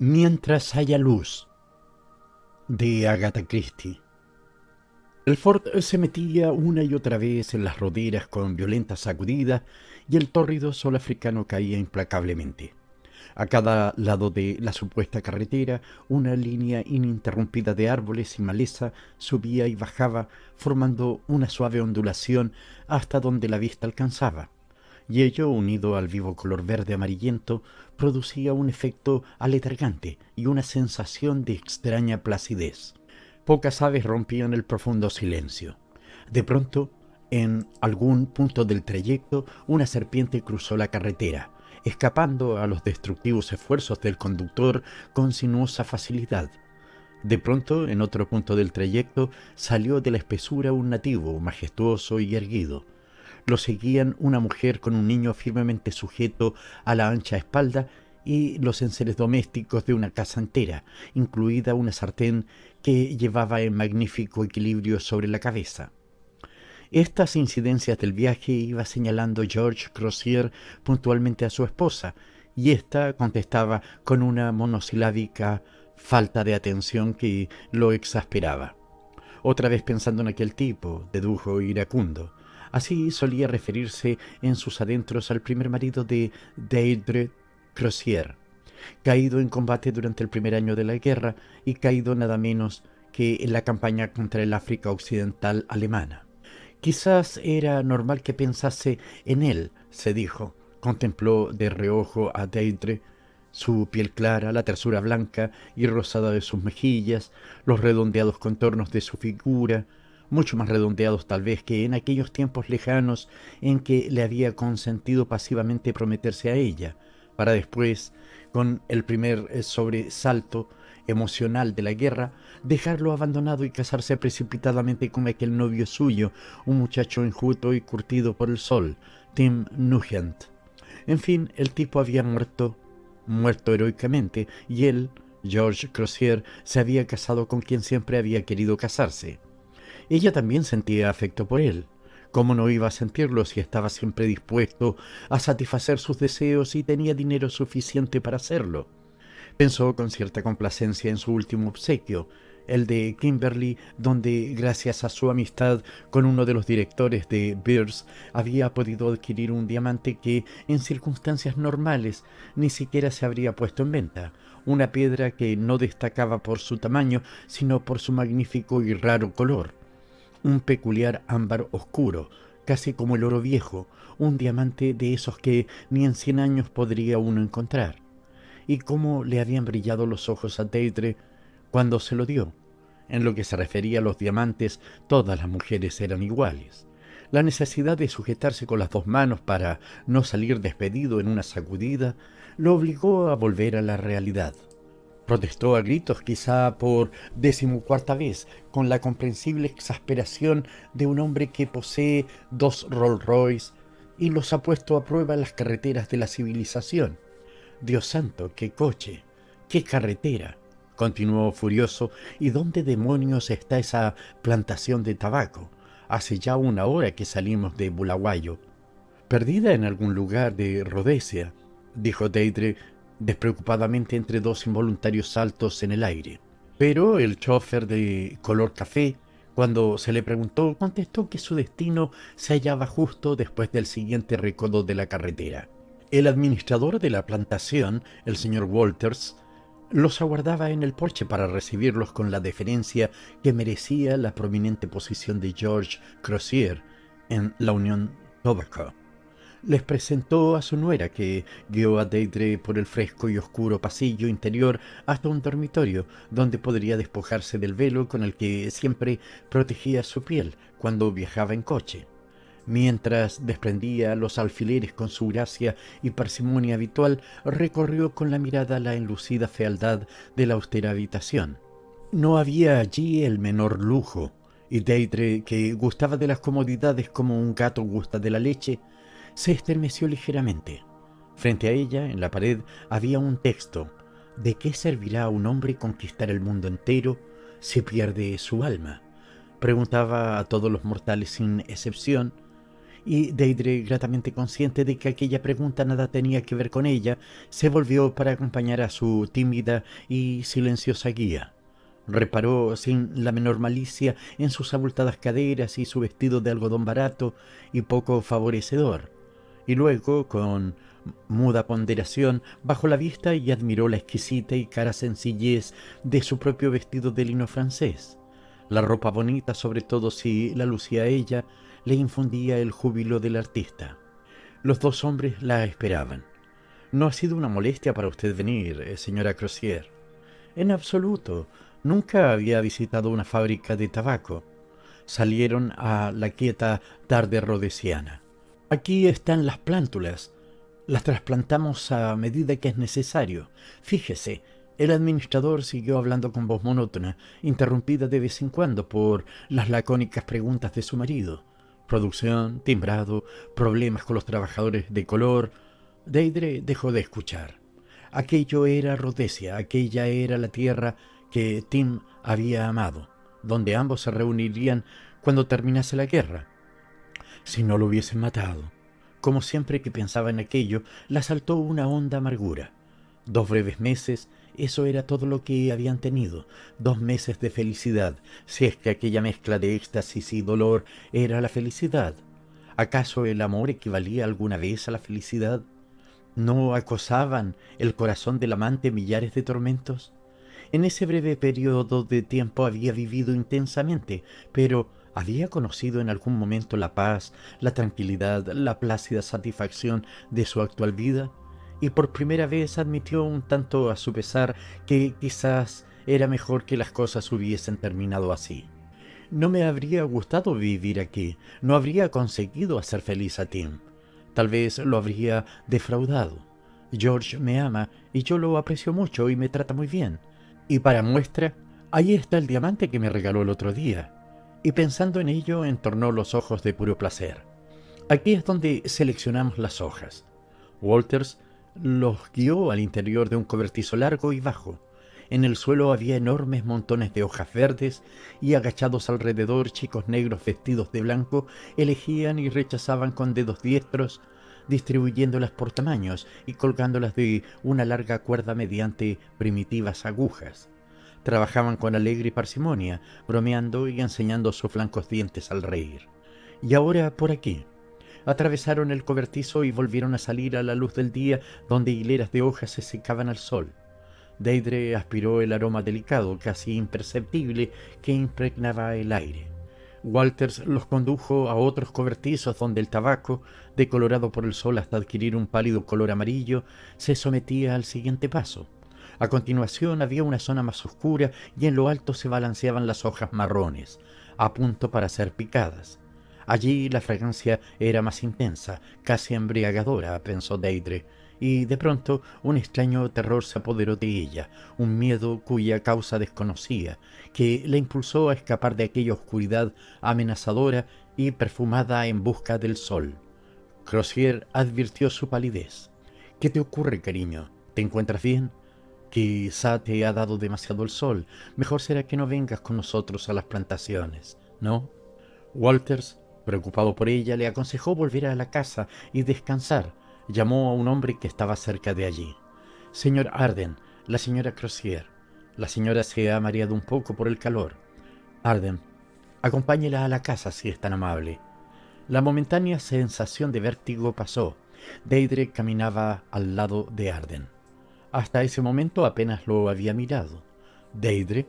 Mientras haya luz, de Agatha Christie. El Ford se metía una y otra vez en las roderas con violentas sacudidas y el tórrido sol africano caía implacablemente. A cada lado de la supuesta carretera, una línea ininterrumpida de árboles y maleza subía y bajaba, formando una suave ondulación hasta donde la vista alcanzaba. Y ello, unido al vivo color verde amarillento, producía un efecto aletargante y una sensación de extraña placidez. Pocas aves rompían el profundo silencio. De pronto, en algún punto del trayecto, una serpiente cruzó la carretera, escapando a los destructivos esfuerzos del conductor con sinuosa facilidad. De pronto, en otro punto del trayecto, salió de la espesura un nativo, majestuoso y erguido. Lo seguían una mujer con un niño firmemente sujeto a la ancha espalda y los enseres domésticos de una casa entera, incluida una sartén que llevaba en magnífico equilibrio sobre la cabeza. Estas incidencias del viaje iba señalando George Crozier puntualmente a su esposa, y ésta contestaba con una monosilábica falta de atención que lo exasperaba. Otra vez pensando en aquel tipo, dedujo iracundo. Así solía referirse en sus adentros al primer marido de Deirdre Crozier, caído en combate durante el primer año de la guerra y caído nada menos que en la campaña contra el África Occidental alemana. Quizás era normal que pensase en él, se dijo. Contempló de reojo a Deirdre, su piel clara, la tersura blanca y rosada de sus mejillas, los redondeados contornos de su figura, mucho más redondeados tal vez que en aquellos tiempos lejanos en que le había consentido pasivamente prometerse a ella, para después, con el primer sobresalto emocional de la guerra, dejarlo abandonado y casarse precipitadamente con aquel novio suyo, un muchacho enjuto y curtido por el sol, Tim Nugent. En fin, el tipo había muerto heroicamente, y él, George Crozier, se había casado con quien siempre había querido casarse. Ella también sentía afecto por él. ¿Cómo no iba a sentirlo si estaba siempre dispuesto a satisfacer sus deseos y tenía dinero suficiente para hacerlo? Pensó con cierta complacencia en su último obsequio, el de Kimberly, donde, gracias a su amistad con uno de los directores de Beers, había podido adquirir un diamante que, en circunstancias normales, ni siquiera se habría puesto en venta, una piedra que no destacaba por su tamaño, sino por su magnífico y raro color. Un peculiar ámbar oscuro, casi como el oro viejo, un diamante de esos que ni en 100 años podría uno encontrar. Y cómo le habían brillado los ojos a Deirdre cuando se lo dio. En lo que se refería a los diamantes, todas las mujeres eran iguales. La necesidad de sujetarse con las dos manos para no salir despedido en una sacudida lo obligó a volver a la realidad. Protestó a gritos, quizá por 14ª vez, con la comprensible exasperación de un hombre que posee 2 Rolls Royce y los ha puesto a prueba en las carreteras de la civilización. Dios santo, qué coche, qué carretera, continuó furioso. ¿Y dónde demonios está esa plantación de tabaco? Hace ya 1 hora que salimos de Bulawayo. Perdida en algún lugar de Rhodesia, dijo Deirdre despreocupadamente entre dos involuntarios saltos en el aire. Pero el chofer de color café, cuando se le preguntó, contestó que su destino se hallaba justo después del siguiente recodo de la carretera. El administrador de la plantación, el señor Walters, los aguardaba en el porche para recibirlos con la deferencia que merecía la prominente posición de George Crozier en la Unión Tobacco. Les presentó a su nuera, que guió a Deirdre por el fresco y oscuro pasillo interior hasta un dormitorio, donde podría despojarse del velo con el que siempre protegía su piel cuando viajaba en coche. Mientras desprendía los alfileres con su gracia y parsimonia habitual, recorrió con la mirada la enlucida fealdad de la austera habitación. No había allí el menor lujo, y Deirdre, que gustaba de las comodidades como un gato gusta de la leche, se estremeció ligeramente. Frente a ella, en la pared, había un texto: ¿de qué servirá a un hombre conquistar el mundo entero si pierde su alma? Preguntaba a todos los mortales sin excepción, y Deidre, gratamente consciente de que aquella pregunta nada tenía que ver con ella, se volvió para acompañar a su tímida y silenciosa guía. Reparó sin la menor malicia en sus abultadas caderas y su vestido de algodón barato y poco favorecedor, y luego, con muda ponderación, bajó la vista y admiró la exquisita y cara sencillez de su propio vestido de lino francés. La ropa bonita, sobre todo si la lucía ella, le infundía el júbilo del artista. Los dos hombres la esperaban. «No ha sido una molestia para usted venir, señora Crozier». «En absoluto. Nunca había visitado una fábrica de tabaco». Salieron a la quieta tarde rodesiana. «Aquí están las plántulas. Las trasplantamos a medida que es necesario. Fíjese». El administrador siguió hablando con voz monótona, interrumpida de vez en cuando por las lacónicas preguntas de su marido. Producción, timbrado, problemas con los trabajadores de color. Deidre dejó de escuchar. Aquello era Rhodesia, aquella era la tierra que Tim había amado, donde ambos se reunirían cuando terminase la guerra. Si no lo hubiesen matado. Como siempre que pensaba en aquello, la asaltó una honda amargura. 2 breves meses, eso era todo lo que habían tenido. 2 meses de felicidad, si es que aquella mezcla de éxtasis y dolor era la felicidad. ¿Acaso el amor equivalía alguna vez a la felicidad? ¿No acosaban el corazón del amante millares de tormentos? En ese breve periodo de tiempo había vivido intensamente, pero ¿había conocido en algún momento la paz, la tranquilidad, la plácida satisfacción de su actual vida? Y por primera vez admitió un tanto a su pesar que quizás era mejor que las cosas hubiesen terminado así. No me habría gustado vivir aquí, no habría conseguido hacer feliz a Tim. Tal vez lo habría defraudado. George me ama y yo lo aprecio mucho y me trata muy bien. Y para muestra, ahí está el diamante que me regaló el otro día». Y pensando en ello, entornó los ojos de puro placer. Aquí es donde seleccionamos las hojas. Walters los guió al interior de un cobertizo largo y bajo. En el suelo había enormes montones de hojas verdes y agachados alrededor chicos negros vestidos de blanco elegían y rechazaban con dedos diestros, distribuyéndolas por tamaños y colgándolas de una larga cuerda mediante primitivas agujas. Trabajaban con alegre parsimonia, bromeando y enseñando sus blancos dientes al reír. Y ahora por aquí. Atravesaron el cobertizo y volvieron a salir a la luz del día, donde hileras de hojas se secaban al sol. Deidre aspiró el aroma delicado, casi imperceptible, que impregnaba el aire. Walters los condujo a otros cobertizos donde el tabaco, decolorado por el sol hasta adquirir un pálido color amarillo, se sometía al siguiente paso. A continuación había una zona más oscura y en lo alto se balanceaban las hojas marrones, a punto para ser picadas. Allí la fragancia era más intensa, casi embriagadora, pensó Deidre, y de pronto un extraño terror se apoderó de ella, un miedo cuya causa desconocía, que la impulsó a escapar de aquella oscuridad amenazadora y perfumada en busca del sol. Crozier advirtió su palidez. «¿Qué te ocurre, cariño? ¿Te encuentras bien? Quizá te ha dado demasiado el sol. Mejor será que no vengas con nosotros a las plantaciones, ¿no?» Walters, preocupado por ella, le aconsejó volver a la casa y descansar. Llamó a un hombre que estaba cerca de allí. «Señor Arden, la señora Crozier». La señora se ha mareado un poco por el calor. «Arden, acompáñela a la casa si es tan amable». La momentánea sensación de vértigo pasó. Deidre caminaba al lado de Arden. Hasta ese momento apenas lo había mirado. Deidre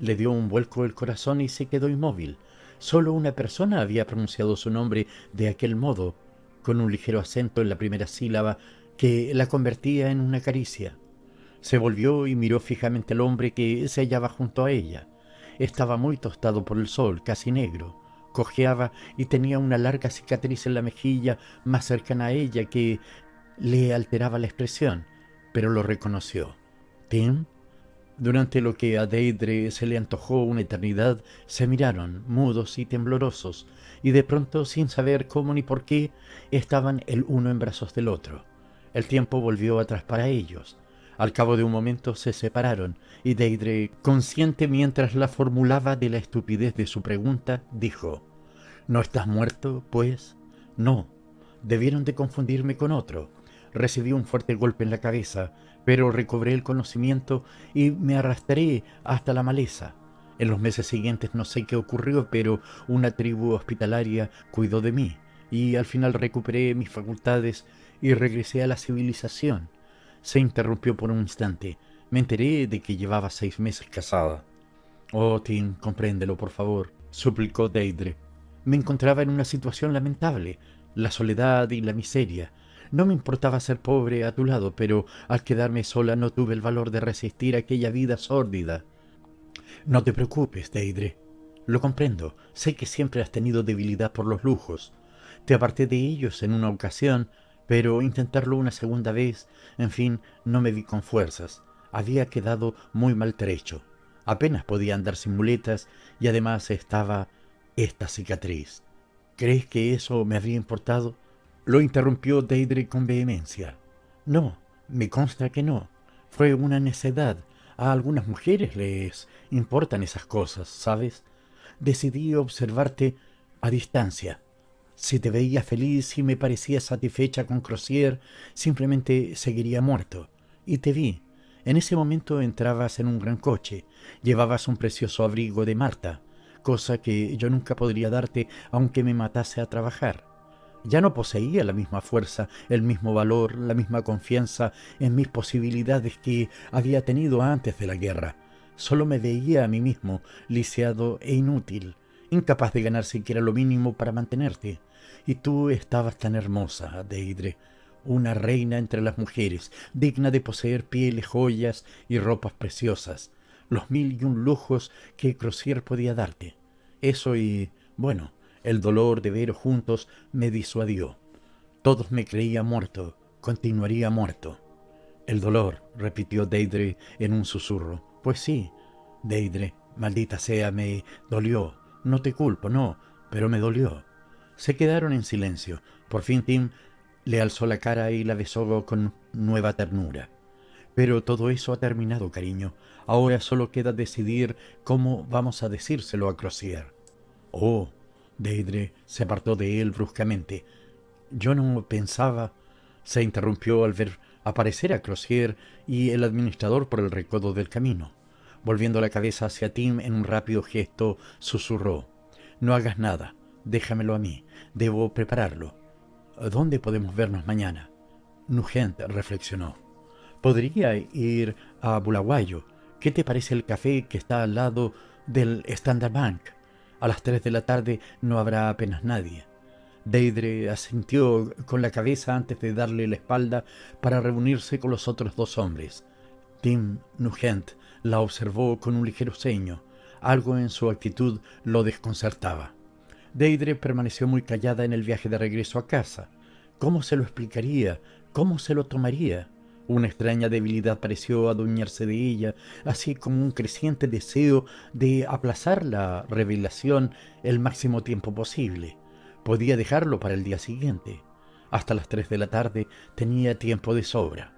le dio un vuelco el corazón y se quedó inmóvil. Solo una persona había pronunciado su nombre de aquel modo, con un ligero acento en la primera sílaba que la convertía en una caricia. Se volvió y miró fijamente al hombre que se hallaba junto a ella. Estaba muy tostado por el sol, casi negro. Cojeaba y tenía una larga cicatriz en la mejilla más cercana a ella que le alteraba la expresión, pero lo reconoció. «¿Tim?» Durante lo que a Deidre se le antojó una eternidad, se miraron, mudos y temblorosos, y de pronto, sin saber cómo ni por qué, estaban el uno en brazos del otro. El tiempo volvió atrás para ellos. Al cabo de un momento se separaron, y Deidre, consciente mientras la formulaba de la estupidez de su pregunta, dijo: «¿No estás muerto, pues? No, debieron de confundirme con otro. Recibí un fuerte golpe en la cabeza, pero recobré el conocimiento y me arrastré hasta la maleza. En los meses siguientes no sé qué ocurrió, pero una tribu hospitalaria cuidó de mí y al final recuperé mis facultades y regresé a la civilización. Se interrumpió por un instante. Me enteré de que llevaba 6 meses casada. Oh, Tim, compréndelo, por favor, suplicó Deidre. Me encontraba en una situación lamentable, la soledad y la miseria. No me importaba ser pobre a tu lado, pero al quedarme sola no tuve el valor de resistir aquella vida sórdida. No te preocupes, Deidre. Lo comprendo. Sé que siempre has tenido debilidad por los lujos. Te aparté de ellos en una ocasión, pero intentarlo una segunda vez, en fin, no me vi con fuerzas. Había quedado muy maltrecho. Apenas podía andar sin muletas y además estaba esta cicatriz. ¿Crees que eso me habría importado? Lo interrumpió Deidre con vehemencia. No, me consta que no. Fue una necedad. A algunas mujeres les importan esas cosas, ¿sabes? Decidí observarte a distancia. Si te veía feliz y me parecía satisfecha con Crozier, simplemente seguiría muerto. Y te vi. En ese momento entrabas en un gran coche. Llevabas un precioso abrigo de Marta, cosa que yo nunca podría darte aunque me matase a trabajar. Ya no poseía la misma fuerza, el mismo valor, la misma confianza en mis posibilidades que había tenido antes de la guerra. Solo me veía a mí mismo, lisiado e inútil, incapaz de ganar siquiera lo mínimo para mantenerte. Y tú estabas tan hermosa, Deidre, una reina entre las mujeres, digna de poseer pieles, joyas y ropas preciosas, los 1001 lujos que Crozier podía darte. Eso y, bueno, el dolor de veros juntos me disuadió. Todos me creían muerto, continuaría muerto. El dolor, repitió Deidre en un susurro. Pues sí, Deidre, maldita sea, me dolió. No te culpo, no, pero me dolió. Se quedaron en silencio. Por fin Tim le alzó la cara y la besó con nueva ternura. Pero todo eso ha terminado, cariño. Ahora solo queda decidir cómo vamos a decírselo a Crozier. Oh, Deidre se apartó de él bruscamente. Yo no pensaba... Se interrumpió al ver aparecer a Crozier y el administrador por el recodo del camino. Volviendo la cabeza hacia Tim en un rápido gesto, susurró. No hagas nada, déjamelo a mí, debo prepararlo. ¿Dónde podemos vernos mañana? Nugent reflexionó. Podría ir a Bulawayo. ¿Qué te parece el café que está al lado del Standard Bank? A las 3 de la tarde no habrá apenas nadie. Deidre asintió con la cabeza antes de darle la espalda para reunirse con los otros dos hombres. Tim Nugent la observó con un ligero ceño. Algo en su actitud lo desconcertaba. Deidre permaneció muy callada en el viaje de regreso a casa. ¿Cómo se lo explicaría? ¿Cómo se lo tomaría? Una extraña debilidad pareció adueñarse de ella, así como un creciente deseo de aplazar la revelación el máximo tiempo posible. Podía dejarlo para el día siguiente. Hasta las 3 de la tarde tenía tiempo de sobra.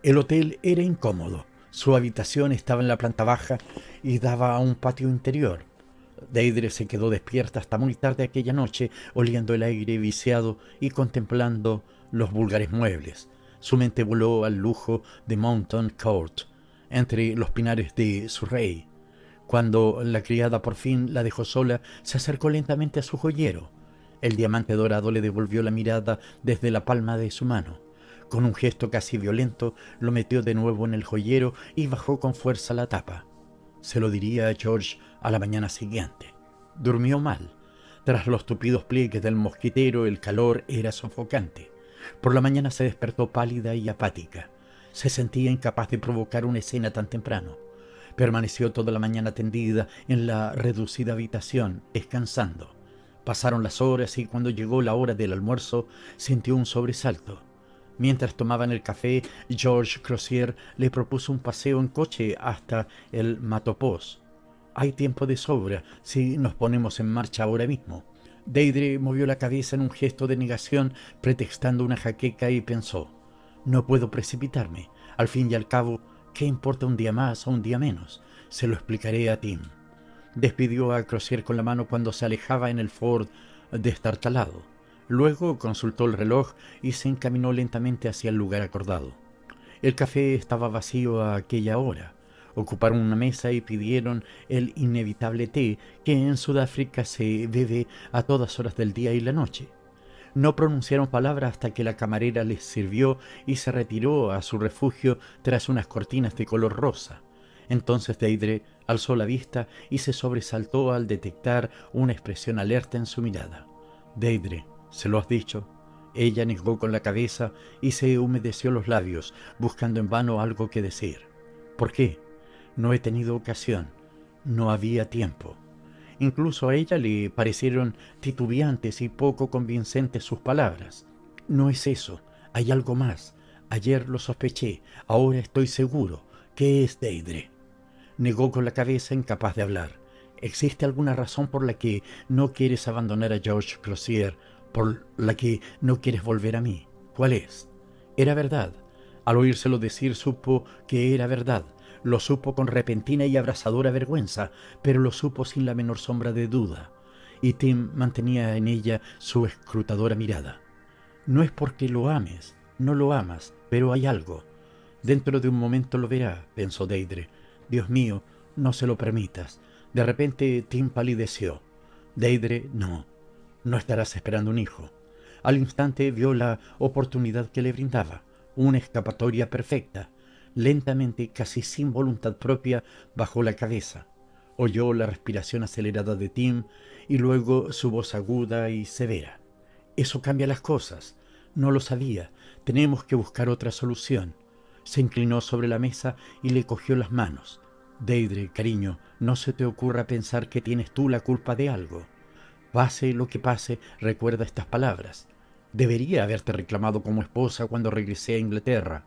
El hotel era incómodo. Su habitación estaba en la planta baja y daba a un patio interior. Deidre se quedó despierta hasta muy tarde aquella noche, oliendo el aire viciado y contemplando los vulgares muebles. Su mente voló al lujo de Mountain Court, entre los pinares de Surrey. Cuando la criada por fin la dejó sola, se acercó lentamente a su joyero. El diamante dorado le devolvió la mirada desde la palma de su mano. Con un gesto casi violento, lo metió de nuevo en el joyero y bajó con fuerza la tapa. Se lo diría a George a la mañana siguiente. Durmió mal. Tras los tupidos pliegues del mosquitero, el calor era sofocante. Por la mañana se despertó pálida y apática. Se sentía incapaz de provocar una escena tan temprano. Permaneció toda la mañana tendida en la reducida habitación, descansando. Pasaron las horas y cuando llegó la hora del almuerzo, sintió un sobresalto. Mientras tomaban el café, George Crozier le propuso un paseo en coche hasta el Matopos. Hay tiempo de sobra si nos ponemos en marcha ahora mismo. Deidre movió la cabeza en un gesto de negación, pretextando una jaqueca, y pensó: no puedo precipitarme. Al fin y al cabo, ¿qué importa un día más o un día menos? Se lo explicaré a Tim. Despidió a Crozier con la mano cuando se alejaba en el Ford destartalado. Luego consultó el reloj y se encaminó lentamente hacia el lugar acordado. El café estaba vacío a aquella hora. Ocuparon una mesa y pidieron el inevitable té que en Sudáfrica se bebe a todas horas del día y la noche. No pronunciaron palabra hasta que la camarera les sirvió y se retiró a su refugio tras unas cortinas de color rosa. Entonces Deirdre alzó la vista y se sobresaltó al detectar una expresión alerta en su mirada. «Deirdre, ¿se lo has dicho?». Ella negó con la cabeza y se humedeció los labios, buscando en vano algo que decir. «¿Por qué?». «No he tenido ocasión. No había tiempo». Incluso a ella le parecieron titubeantes y poco convincentes sus palabras. «No es eso. Hay algo más. Ayer lo sospeché. Ahora estoy seguro. ¿Qué es, Deirdre?». Negó con la cabeza, incapaz de hablar. «¿Existe alguna razón por la que no quieres abandonar a George Crozier? ¿Por la que no quieres volver a mí? ¿Cuál es?». Era verdad. Al oírselo decir supo que era verdad. Lo supo con repentina y abrasadora vergüenza, pero lo supo sin la menor sombra de duda. Y Tim mantenía en ella su escrutadora mirada. «No es porque lo ames, no lo amas, pero hay algo». «Dentro de un momento lo verá», pensó Deirdre. «Dios mío, no se lo permitas». De repente Tim palideció. «Deirdre, no. No estarás esperando un hijo». Al instante vio la oportunidad que le brindaba, una escapatoria perfecta. Lentamente, casi sin voluntad propia, bajó la cabeza. Oyó la respiración acelerada de Tim y luego su voz aguda y severa. «Eso cambia las cosas. No lo sabía. Tenemos que buscar otra solución». Se inclinó sobre la mesa y le cogió las manos. «Deirdre, cariño, no se te ocurra pensar que tienes tú la culpa de algo. Pase lo que pase, recuerda estas palabras. Debería haberte reclamado como esposa cuando regresé a Inglaterra.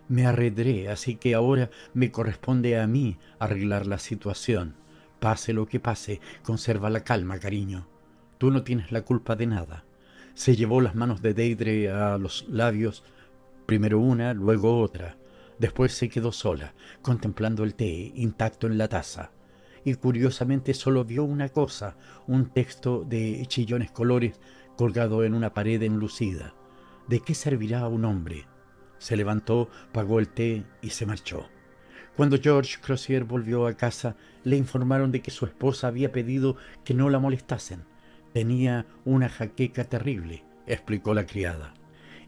Me arredré, así que ahora me corresponde a mí arreglar la situación. Pase lo que pase, conserva la calma, cariño. Tú no tienes la culpa de nada». Se llevó las manos de Deirdre a los labios, primero una, luego otra. Después se quedó sola, contemplando el té intacto en la taza. Y curiosamente solo vio una cosa, un texto de chillones colores colgado en una pared enlucida. ¿De qué servirá a un hombre? Se levantó, pagó el té y se marchó. Cuando George Crozier volvió a casa, le informaron de que su esposa había pedido que no la molestasen. Tenía una jaqueca terrible, explicó la criada.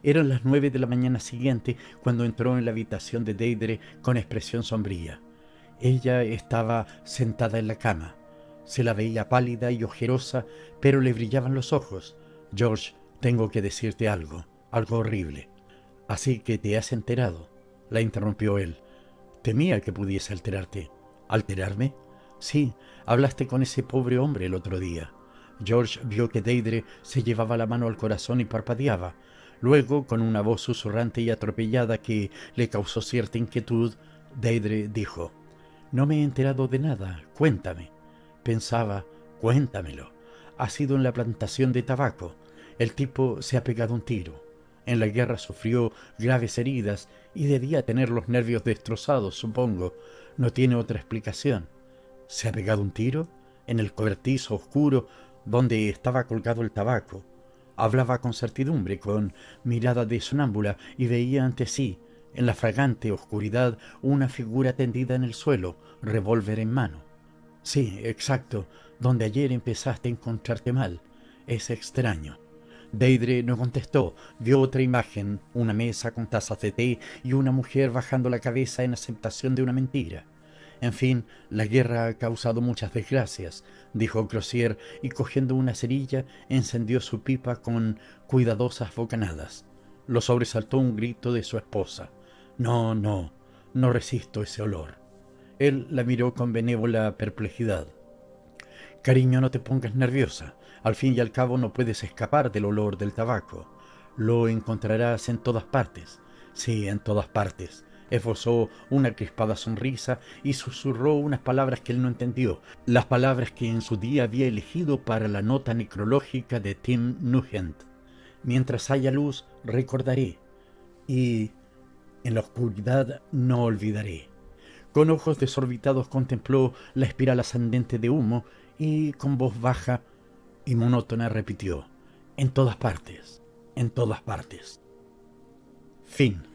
Eran las 9 de la mañana siguiente cuando entró en la habitación de Deirdre con expresión sombría. Ella estaba sentada en la cama. Se la veía pálida y ojerosa, pero le brillaban los ojos. «George, tengo que decirte algo, algo horrible». «¿Así que te has enterado?», la interrumpió él. «Temía que pudiese alterarte». «¿Alterarme?». «Sí, hablaste con ese pobre hombre el otro día». George vio que Deirdre se llevaba la mano al corazón y parpadeaba. Luego, con una voz susurrante y atropellada que le causó cierta inquietud, Deirdre dijo: «No me he enterado de nada. Cuéntame». Pensaba: «Cuéntamelo. Ha sido en la plantación de tabaco. El tipo se ha pegado un tiro. En la guerra sufrió graves heridas y debía tener los nervios destrozados, supongo. No tiene otra explicación». «¿Se ha pegado un tiro?». «En el cobertizo oscuro donde estaba colgado el tabaco». Hablaba con certidumbre, con mirada de sonámbula, y veía ante sí, en la fragante oscuridad, una figura tendida en el suelo, revólver en mano. «Sí, exacto, donde ayer empezaste a encontrarte mal. Es extraño». Deirdre no contestó. Vio otra imagen, una mesa con tazas de té y una mujer bajando la cabeza en aceptación de una mentira. «En fin, la guerra ha causado muchas desgracias», dijo Crozier, y cogiendo una cerilla encendió su pipa con cuidadosas bocanadas. Lo sobresaltó un grito de su esposa. «No, no, no resisto ese olor». Él la miró con benévola perplejidad. «Cariño, no te pongas nerviosa. Al fin y al cabo no puedes escapar del olor del tabaco. Lo encontrarás en todas partes». «Sí, en todas partes». Esbozó una crispada sonrisa y susurró unas palabras que él no entendió, las palabras que en su día había elegido para la nota necrológica de Tim Nugent. «Mientras haya luz, recordaré, y en la oscuridad no olvidaré». Con ojos desorbitados contempló la espiral ascendente de humo y con voz baja y monótona repitió: en todas partes, en todas partes. Fin.